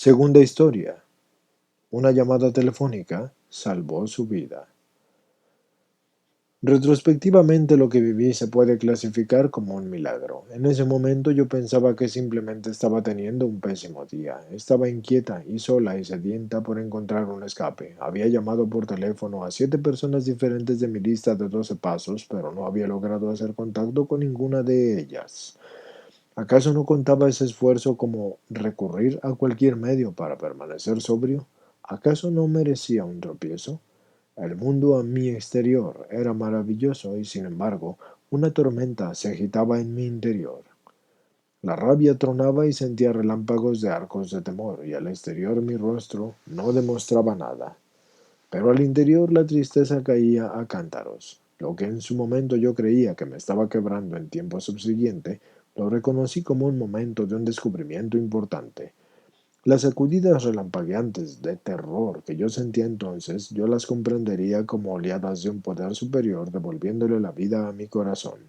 Segunda historia. Una llamada telefónica salvó su vida. Retrospectivamente lo que viví se puede clasificar como un milagro. En ese momento yo pensaba que simplemente estaba teniendo un pésimo día. Estaba inquieta y sola y sedienta por encontrar un escape. Había llamado por teléfono a 7 personas diferentes de mi lista de 12 pasos, pero no había logrado hacer contacto con ninguna de ellas. ¿Acaso no contaba ese esfuerzo como recurrir a cualquier medio para permanecer sobrio? ¿Acaso no merecía un tropiezo? El mundo a mi exterior era maravilloso y, sin embargo, una tormenta se agitaba en mi interior. La rabia tronaba y sentía relámpagos de arcos de temor, y al exterior mi rostro no demostraba nada. Pero al interior la tristeza caía a cántaros. Lo que en su momento yo creía que me estaba quebrando en tiempo subsiguiente, lo reconocí como un momento de un descubrimiento importante. Las sacudidas relampagueantes de terror que yo sentía entonces, yo las comprendería como oleadas de un poder superior devolviéndole la vida a mi corazón.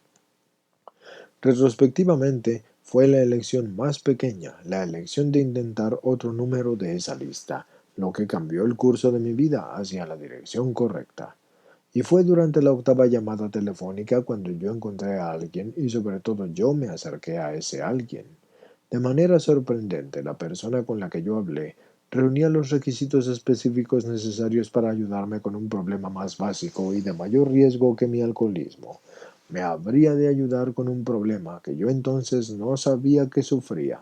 Retrospectivamente, fue la elección más pequeña, la elección de intentar otro número de esa lista, lo que cambió el curso de mi vida hacia la dirección correcta. Y fue durante la octava llamada telefónica cuando yo encontré a alguien y sobre todo yo me acerqué a ese alguien. De manera sorprendente, la persona con la que yo hablé reunía los requisitos específicos necesarios para ayudarme con un problema más básico y de mayor riesgo que mi alcoholismo. Me habría de ayudar con un problema que yo entonces no sabía que sufría.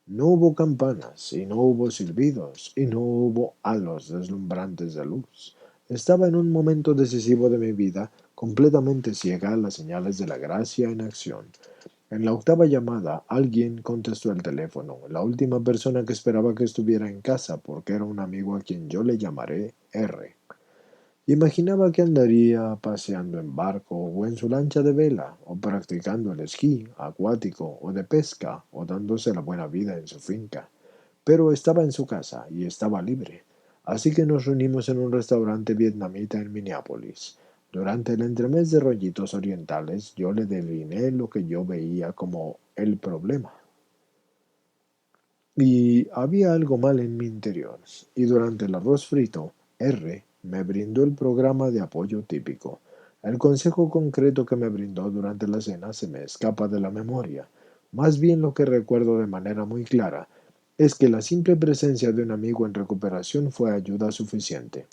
No hubo campanas, y no hubo silbidos, y no hubo halos deslumbrantes de luz. Estaba en un momento decisivo de mi vida, completamente ciega a las señales de la gracia en acción. En la octava llamada, alguien contestó el teléfono, la última persona que esperaba que estuviera en casa, porque era un amigo a quien yo le llamaré R. Imaginaba que andaría paseando en barco o en su lancha de vela, o practicando el esquí acuático o de pesca, o dándose la buena vida en su finca. Pero estaba en su casa y estaba libre. Así que nos reunimos en un restaurante vietnamita en Minneapolis. Durante el entremés de rollitos orientales, yo le delineé lo que yo veía como el problema. Y había algo mal en mi interior. Y durante el arroz frito, R me brindó el programa de apoyo típico. El consejo concreto que me brindó durante la cena se me escapa de la memoria. Más bien lo que recuerdo de manera muy clara es que la simple presencia de un amigo en recuperación fue ayuda suficiente.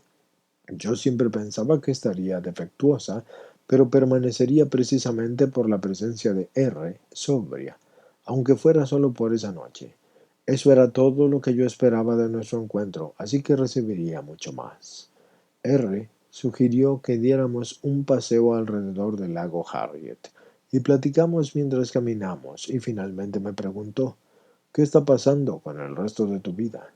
Yo siempre pensaba que estaría defectuosa, pero permanecería precisamente por la presencia de R sobria, aunque fuera solo por esa noche. Eso era todo lo que yo esperaba de nuestro encuentro, así que recibiría mucho más. R sugirió que diéramos un paseo alrededor del lago Harriet, y platicamos mientras caminamos, y finalmente me preguntó, ¿qué está pasando con el resto de tu vida?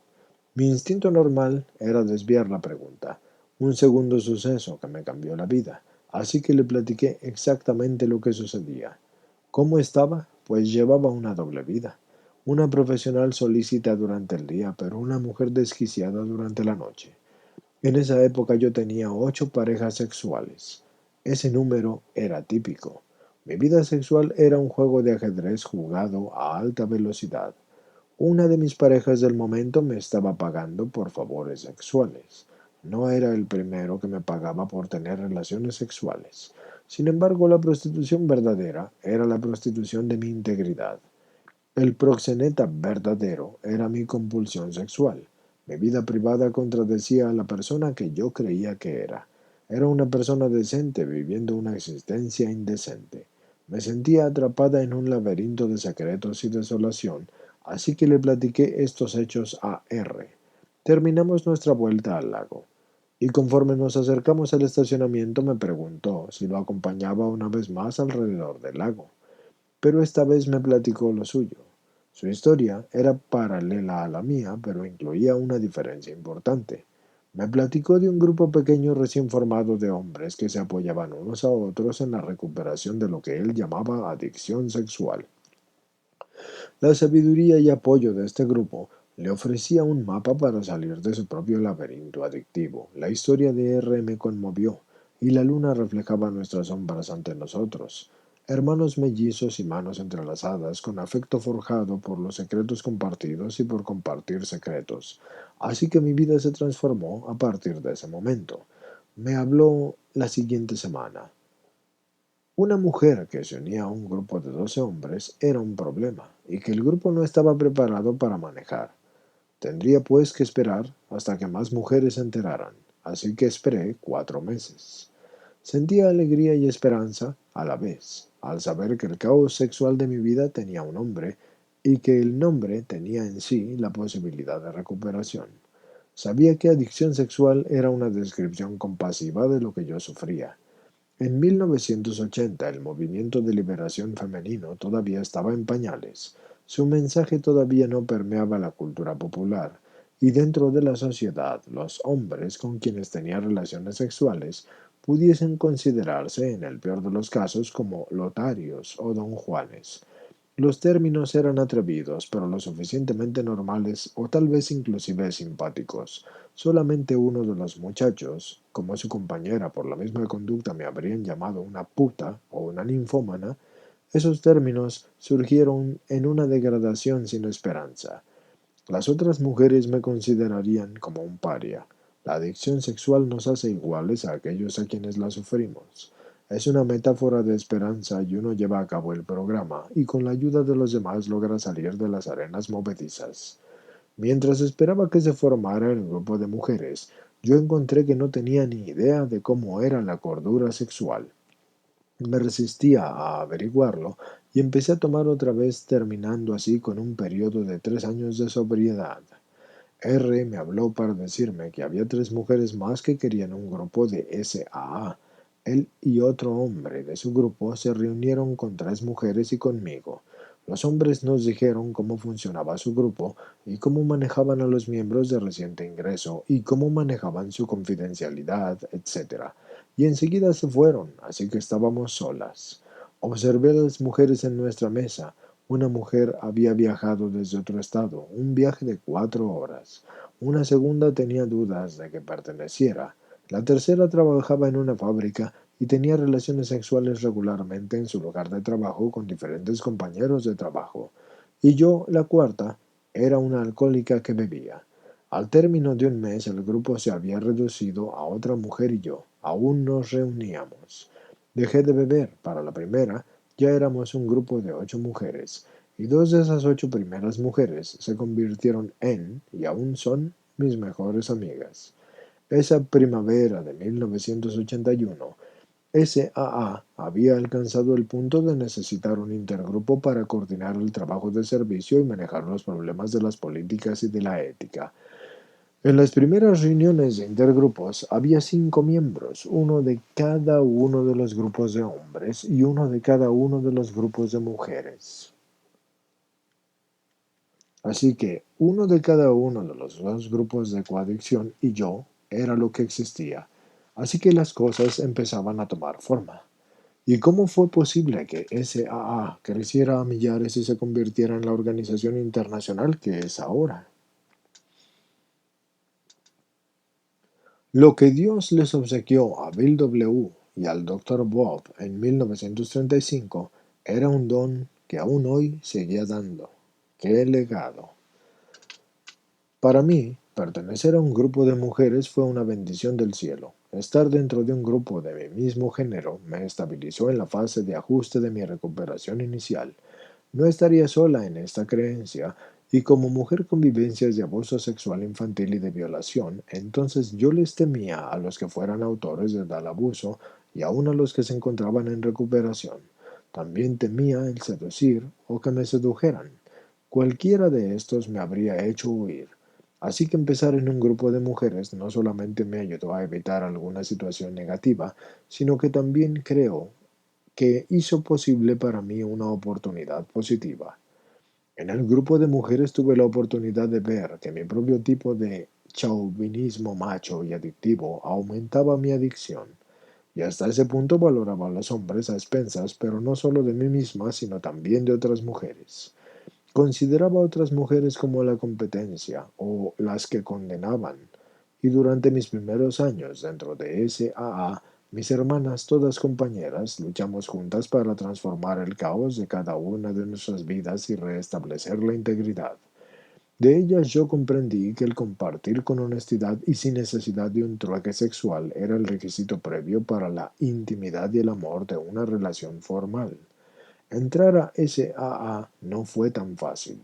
Mi instinto normal era desviar la pregunta, un segundo suceso que me cambió la vida, así que le platiqué exactamente lo que sucedía. ¿Cómo estaba? Pues llevaba una doble vida. Una profesional solícita durante el día, pero una mujer desquiciada durante la noche. En esa época yo tenía 8 parejas sexuales. Ese número era típico. Mi vida sexual era un juego de ajedrez jugado a alta velocidad. Una de mis parejas del momento me estaba pagando por favores sexuales. No era el primero que me pagaba por tener relaciones sexuales. Sin embargo, la prostitución verdadera era la prostitución de mi integridad. El proxeneta verdadero era mi compulsión sexual. Mi vida privada contradecía a la persona que yo creía que era. Era una persona decente viviendo una existencia indecente. Me sentía atrapada en un laberinto de secretos y desolación, así que le platiqué estos hechos a R. Terminamos nuestra vuelta al lago, y conforme nos acercamos al estacionamiento me preguntó si lo acompañaba una vez más alrededor del lago. Pero esta vez me platicó lo suyo. Su historia era paralela a la mía, pero incluía una diferencia importante. Me platicó de un grupo pequeño recién formado de hombres que se apoyaban unos a otros en la recuperación de lo que él llamaba adicción sexual. La sabiduría y apoyo de este grupo le ofrecía un mapa para salir de su propio laberinto adictivo. La historia de R me conmovió, y la luna reflejaba nuestras sombras ante nosotros. Hermanos mellizos y manos entrelazadas, con afecto forjado por los secretos compartidos y por compartir secretos. Así que mi vida se transformó a partir de ese momento. Me habló la siguiente semana. Una mujer que se unía a un grupo de 12 hombres era un problema, y que el grupo no estaba preparado para manejar. Tendría pues que esperar hasta que más mujeres se enteraran, así que esperé 4 meses. Sentía alegría y esperanza a la vez, al saber que el caos sexual de mi vida tenía un nombre y que el nombre tenía en sí la posibilidad de recuperación. Sabía que adicción sexual era una descripción compasiva de lo que yo sufría. En 1980 el movimiento de liberación femenino todavía estaba en pañales. Su mensaje todavía no permeaba la cultura popular, y dentro de la sociedad los hombres con quienes tenía relaciones sexuales pudiesen considerarse en el peor de los casos como lotarios o don Juanes. Los términos eran atrevidos, pero lo suficientemente normales o tal vez inclusive simpáticos. Solamente uno de los muchachos, como su compañera por la misma conducta me habrían llamado una puta o una ninfómana, esos términos surgieron en una degradación sin esperanza. Las otras mujeres me considerarían como un paria. La adicción sexual nos hace iguales a aquellos a quienes la sufrimos. Es una metáfora de esperanza y uno lleva a cabo el programa y con la ayuda de los demás logra salir de las arenas movedizas. Mientras esperaba que se formara el grupo de mujeres, yo encontré que no tenía ni idea de cómo era la cordura sexual. Me resistía a averiguarlo y empecé a tomar otra vez, terminando así con un periodo de 3 años de sobriedad. R me habló para decirme que había 3 mujeres más que querían un grupo de SAA. Él y otro hombre de su grupo se reunieron con 3 mujeres y conmigo. Los hombres nos dijeron cómo funcionaba su grupo y cómo manejaban a los miembros de reciente ingreso y cómo manejaban su confidencialidad, etc. Y enseguida se fueron, así que estábamos solas. Observé a las mujeres en nuestra mesa. Una mujer había viajado desde otro estado, un viaje de 4 horas. Una segunda tenía dudas de que perteneciera. La tercera trabajaba en una fábrica y tenía relaciones sexuales regularmente en su lugar de trabajo con diferentes compañeros de trabajo. Y yo, la cuarta, era una alcohólica que bebía. Al término de un mes el grupo se había reducido a otra mujer y yo. Aún nos reuníamos. Dejé de beber para la primera. Ya éramos un grupo de 8 mujeres, y 2 de esas 8 primeras mujeres se convirtieron en, y aún son, mis mejores amigas. Esa primavera de 1981, SAA había alcanzado el punto de necesitar un intergrupo para coordinar el trabajo de servicio y manejar los problemas de las políticas y de la ética. En las primeras reuniones de intergrupos había 5 miembros, uno de cada uno de los grupos de hombres y uno de cada uno de los grupos de mujeres. Así que uno de cada uno de los 2 grupos de coadicción y yo era lo que existía. Así que las cosas empezaban a tomar forma. ¿Y cómo fue posible que SAA creciera a millares y se convirtiera en la organización internacional que es ahora? Lo que Dios les obsequió a Bill W. y al Dr. Bob en 1935 era un don que aún hoy seguía dando. ¡Qué legado! Para mí, pertenecer a un grupo de mujeres fue una bendición del cielo. Estar dentro de un grupo de mi mismo género me estabilizó en la fase de ajuste de mi recuperación inicial. No estaría sola en esta creencia, y como mujer con vivencias de abuso sexual infantil y de violación, entonces yo les temía a los que fueran autores de tal abuso y aun a los que se encontraban en recuperación. También temía el seducir o que me sedujeran. Cualquiera de estos me habría hecho huir. Así que empezar en un grupo de mujeres no solamente me ayudó a evitar alguna situación negativa, sino que también creo que hizo posible para mí una oportunidad positiva. En el grupo de mujeres tuve la oportunidad de ver que mi propio tipo de chauvinismo macho y adictivo aumentaba mi adicción, y hasta ese punto valoraba a los hombres a expensas, pero no solo de mí misma, sino también de otras mujeres. Consideraba a otras mujeres como la competencia o las que condenaban, y durante mis primeros años dentro de SAA Mis hermanas, todas compañeras, luchamos juntas para transformar el caos de cada una de nuestras vidas y restablecer la integridad. De ellas yo comprendí que el compartir con honestidad y sin necesidad de un trueque sexual era el requisito previo para la intimidad y el amor de una relación formal. Entrar a SAA no fue tan fácil.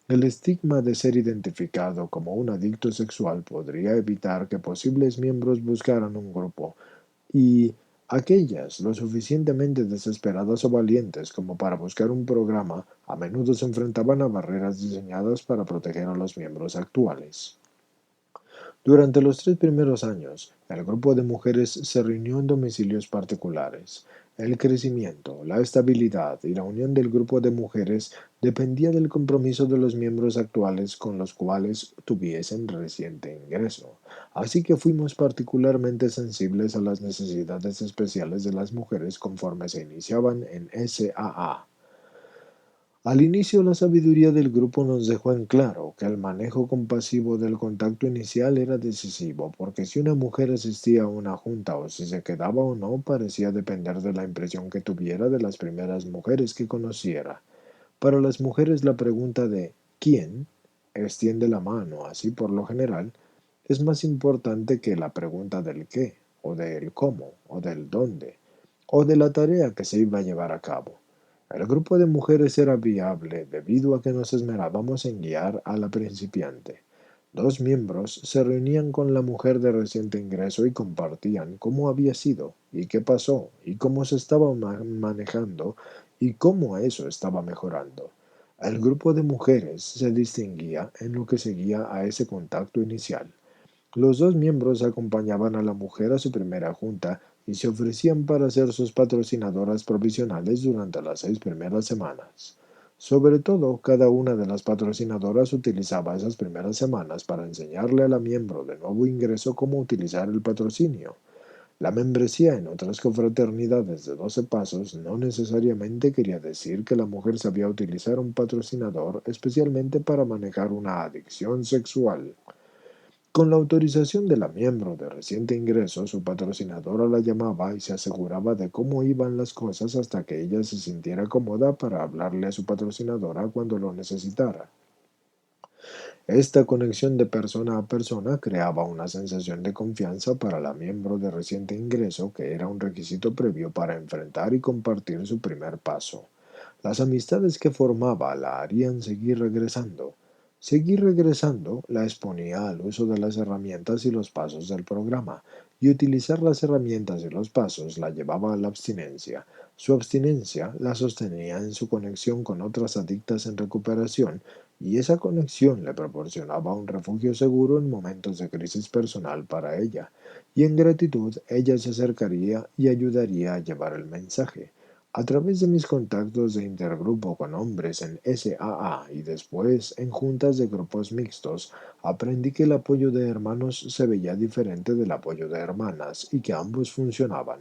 El estigma de ser identificado como un adicto sexual podría evitar que posibles miembros buscaran un grupo y aquellas lo suficientemente desesperadas o valientes como para buscar un programa a menudo se enfrentaban a barreras diseñadas para proteger a los miembros actuales. Durante los 3 primeros años, el grupo de mujeres se reunió en domicilios particulares. El crecimiento, la estabilidad y la unión del grupo de mujeres dependía del compromiso de los miembros actuales con los cuales tuviesen reciente ingreso. Así que fuimos particularmente sensibles a las necesidades especiales de las mujeres conforme se iniciaban en SAA. Al inicio, la sabiduría del grupo nos dejó en claro que el manejo compasivo del contacto inicial era decisivo, porque si una mujer asistía a una junta o si se quedaba o no parecía depender de la impresión que tuviera de las primeras mujeres que conociera. Para las mujeres la pregunta de ¿quién? Extiende la mano, así por lo general, es más importante que la pregunta del qué, o del cómo, o del dónde, o de la tarea que se iba a llevar a cabo. El grupo de mujeres era viable debido a que nos esmerábamos en guiar a la principiante. Dos miembros se reunían con la mujer de reciente ingreso y compartían cómo había sido, y qué pasó, y cómo se estaba manejando, y cómo eso estaba mejorando. El grupo de mujeres se distinguía en lo que seguía a ese contacto inicial. Los dos miembros acompañaban a la mujer a su primera junta y se ofrecían para ser sus patrocinadoras provisionales durante las 6 primeras semanas. Sobre todo, cada una de las patrocinadoras utilizaba esas primeras semanas para enseñarle a la miembro de nuevo ingreso cómo utilizar el patrocinio. La membresía en otras confraternidades de 12 pasos no necesariamente quería decir que la mujer sabía utilizar un patrocinador especialmente para manejar una adicción sexual. Con la autorización de la miembro de reciente ingreso, su patrocinadora la llamaba y se aseguraba de cómo iban las cosas hasta que ella se sintiera cómoda para hablarle a su patrocinadora cuando lo necesitara. Esta conexión de persona a persona creaba una sensación de confianza para la miembro de reciente ingreso que era un requisito previo para enfrentar y compartir su primer paso. Las amistades que formaba la harían seguir regresando. Seguir regresando la exponía al uso de las herramientas y los pasos del programa, y utilizar las herramientas y los pasos la llevaba a la abstinencia. Su abstinencia la sostenía en su conexión con otras adictas en recuperación, y esa conexión le proporcionaba un refugio seguro en momentos de crisis personal para ella, y en gratitud ella se acercaría y ayudaría a llevar el mensaje. A través de mis contactos de intergrupo con hombres en SAA y después en juntas de grupos mixtos, aprendí que el apoyo de hermanos se veía diferente del apoyo de hermanas y que ambos funcionaban.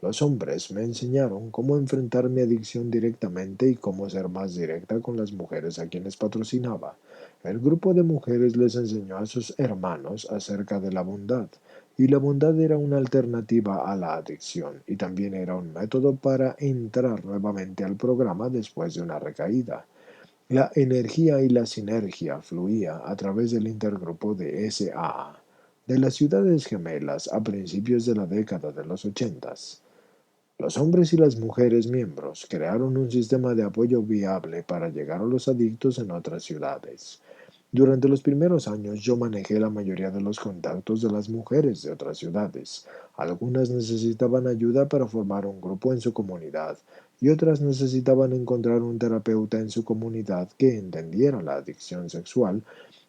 Los hombres me enseñaron cómo enfrentar mi adicción directamente y cómo ser más directa con las mujeres a quienes patrocinaba. El grupo de mujeres les enseñó a sus hermanos acerca de la bondad, y la bondad era una alternativa a la adicción y también era un método para entrar nuevamente al programa después de una recaída. La energía y la sinergia fluía a través del intergrupo de SAA, de las ciudades gemelas a principios de la década de los 80. Los hombres y las mujeres miembros crearon un sistema de apoyo viable para llegar a los adictos en otras ciudades. Durante los primeros años yo manejé la mayoría de los contactos de las mujeres de otras ciudades. Algunas necesitaban ayuda para formar un grupo en su comunidad y otras necesitaban encontrar un terapeuta en su comunidad que entendiera la adicción sexual,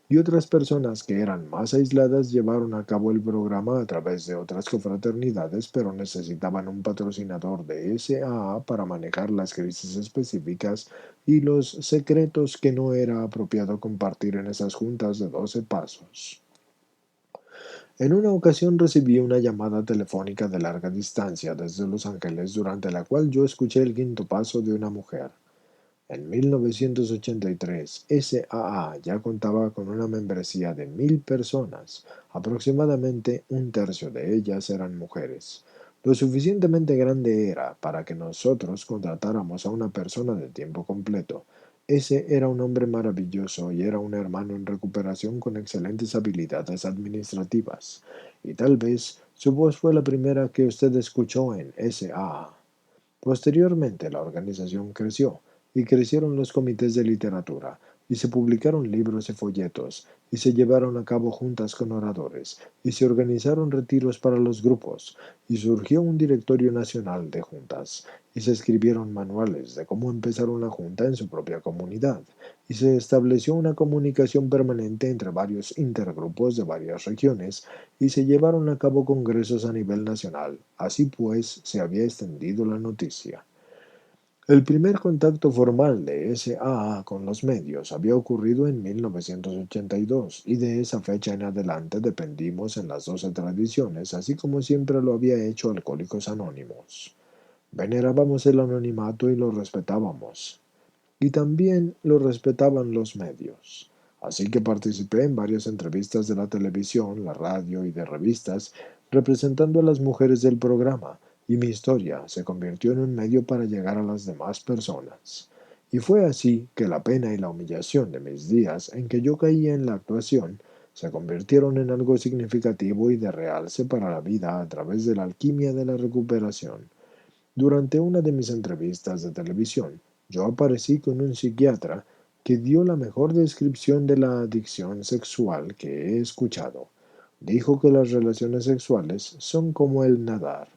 y otras personas que eran más aisladas llevaron a cabo el programa a través de otras confraternidades, pero necesitaban un patrocinador de SAA para manejar las crisis específicas y los secretos que no era apropiado compartir en esas juntas de 12 pasos. En una ocasión recibí una llamada telefónica de larga distancia desde Los Ángeles durante la cual yo escuché el quinto paso de una mujer. En 1983, SAA ya contaba con una membresía de 1.000 personas, aproximadamente un tercio de ellas eran mujeres. Lo suficientemente grande era para que nosotros contratáramos a una persona de tiempo completo. Ese era un hombre maravilloso y era un hermano en recuperación con excelentes habilidades administrativas. Y tal vez su voz fue la primera que usted escuchó en SAA. Posteriormente, la organización creció, y crecieron los comités de literatura, y se publicaron libros y folletos, y se llevaron a cabo juntas con oradores, y se organizaron retiros para los grupos, y surgió un directorio nacional de juntas, y se escribieron manuales de cómo empezar una junta en su propia comunidad, y se estableció una comunicación permanente entre varios intergrupos de varias regiones, y se llevaron a cabo congresos a nivel nacional. Así pues, se había extendido la noticia. El primer contacto formal de SAA con los medios había ocurrido en 1982 y de esa fecha en adelante dependimos en las 12 tradiciones, así como siempre lo había hecho Alcohólicos Anónimos. Venerábamos el anonimato y lo respetábamos. Y también lo respetaban los medios. Así que participé en varias entrevistas de la televisión, la radio y de revistas, representando a las mujeres del programa, y mi historia se convirtió en un medio para llegar a las demás personas. Y fue así que la pena y la humillación de mis días en que yo caía en la actuación se convirtieron en algo significativo y de realce para la vida a través de la alquimia de la recuperación. Durante una de mis entrevistas de televisión, yo aparecí con un psiquiatra que dio la mejor descripción de la adicción sexual que he escuchado. Dijo que las relaciones sexuales son como el nadar,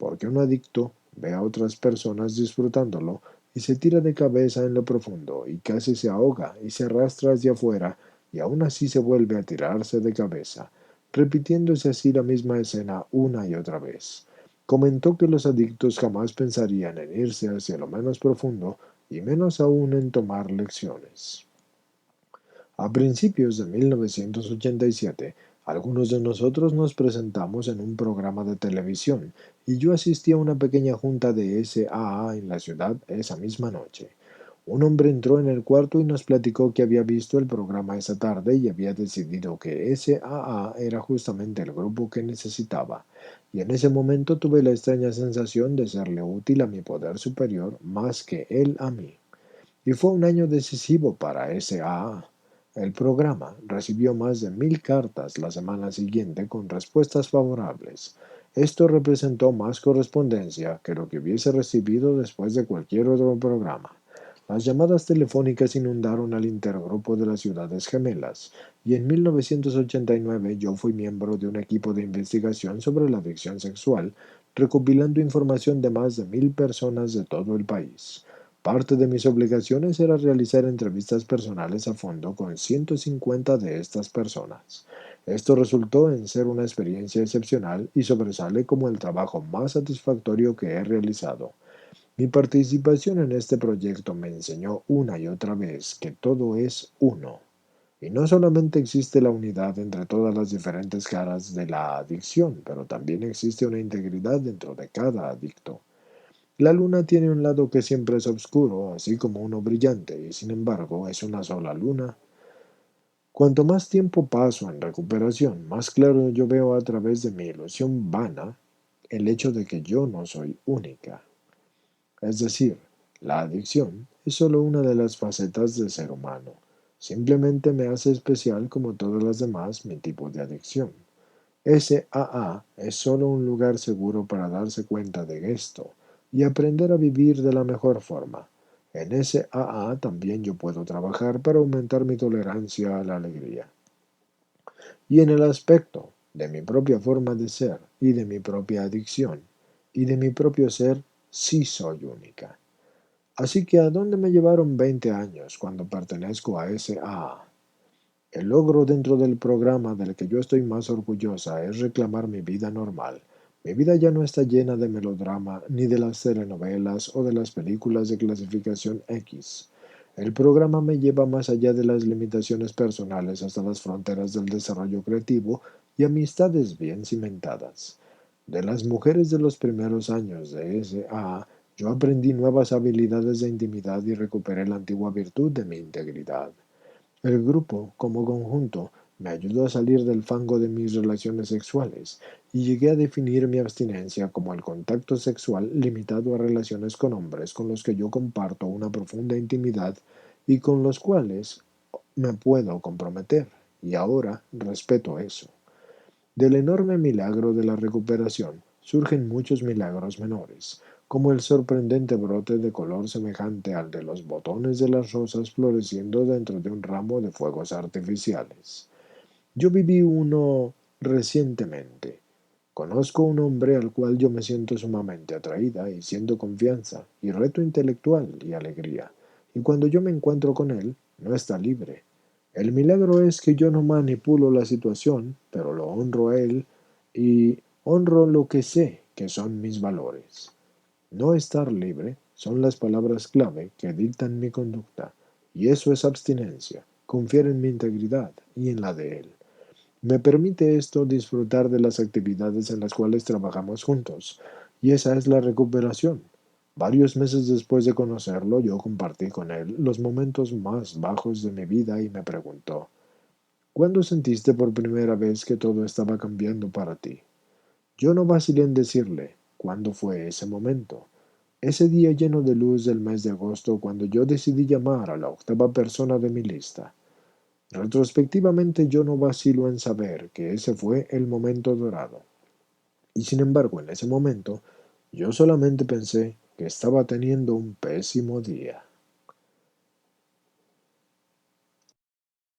porque un adicto ve a otras personas disfrutándolo y se tira de cabeza en lo profundo y casi se ahoga y se arrastra hacia afuera y aún así se vuelve a tirarse de cabeza, repitiéndose así la misma escena una y otra vez. Comentó que los adictos jamás pensarían en irse hacia lo menos profundo y menos aún en tomar lecciones. A principios de 1987, algunos de nosotros nos presentamos en un programa de televisión y yo asistí a una pequeña junta de SAA en la ciudad esa misma noche. Un hombre entró en el cuarto y nos platicó que había visto el programa esa tarde y había decidido que SAA era justamente el grupo que necesitaba. Y en ese momento tuve la extraña sensación de serle útil a mi poder superior más que él a mí. Y fue un año decisivo para SAA. El programa recibió más de 1000 cartas la semana siguiente con respuestas favorables. Esto representó más correspondencia que lo que hubiese recibido después de cualquier otro programa. Las llamadas telefónicas inundaron al intergrupo de las ciudades gemelas, y en 1989 yo fui miembro de un equipo de investigación sobre la adicción sexual, recopilando información de más de 1000 personas de todo el país. Parte de mis obligaciones era realizar entrevistas personales a fondo con 150 de estas personas. Esto resultó en ser una experiencia excepcional y sobresale como el trabajo más satisfactorio que he realizado. Mi participación en este proyecto me enseñó una y otra vez que todo es uno. Y no solamente existe la unidad entre todas las diferentes caras de la adicción, pero también existe una integridad dentro de cada adicto. La luna tiene un lado que siempre es oscuro, así como uno brillante, y sin embargo es una sola luna. Cuanto más tiempo paso en recuperación, más claro yo veo a través de mi ilusión vana el hecho de que yo no soy única. Es decir, la adicción es solo una de las facetas del ser humano. Simplemente me hace especial como todas las demás mi tipo de adicción. SAA es solo un lugar seguro para darse cuenta de esto y aprender a vivir de la mejor forma. En SAA también yo puedo trabajar para aumentar mi tolerancia a la alegría. Y en el aspecto de mi propia forma de ser y de mi propia adicción y de mi propio ser, sí soy única. Así que ¿a dónde me llevaron 20 años cuando pertenezco a SAA? El logro dentro del programa del que yo estoy más orgullosa es reclamar mi vida normal. Mi vida ya no está llena de melodrama, ni de las telenovelas o de las películas de clasificación X. El programa me lleva más allá de las limitaciones personales hasta las fronteras del desarrollo creativo y amistades bien cimentadas. De las mujeres de los primeros años de SA, yo aprendí nuevas habilidades de intimidad y recuperé la antigua virtud de mi integridad. El grupo, como conjunto, me ayudó a salir del fango de mis relaciones sexuales y llegué a definir mi abstinencia como el contacto sexual limitado a relaciones con hombres con los que yo comparto una profunda intimidad y con los cuales me puedo comprometer. Y ahora respeto eso. Del enorme milagro de la recuperación surgen muchos milagros menores, como el sorprendente brote de color semejante al de los botones de las rosas floreciendo dentro de un ramo de fuegos artificiales. Yo viví uno recientemente. Conozco un hombre al cual yo me siento sumamente atraída y siento confianza y reto intelectual y alegría. Y cuando yo me encuentro con él, no está libre. El milagro es que yo no manipulo la situación, pero lo honro a él y honro lo que sé que son mis valores. No estar libre son las palabras clave que dictan mi conducta, y eso es abstinencia, confiar en mi integridad y en la de él. Me permite esto disfrutar de las actividades en las cuales trabajamos juntos, y esa es la recuperación. Varios meses después de conocerlo, yo compartí con él los momentos más bajos de mi vida y me preguntó, ¿cuándo sentiste por primera vez que todo estaba cambiando para ti? Yo no vacilé en decirle, ¿cuándo fue ese momento? Ese día lleno de luz del mes de agosto, cuando yo decidí llamar a la octava persona de mi lista. Retrospectivamente yo no vacilo en saber que ese fue el momento dorado. Y sin embargo, en ese momento, yo solamente pensé que estaba teniendo un pésimo día.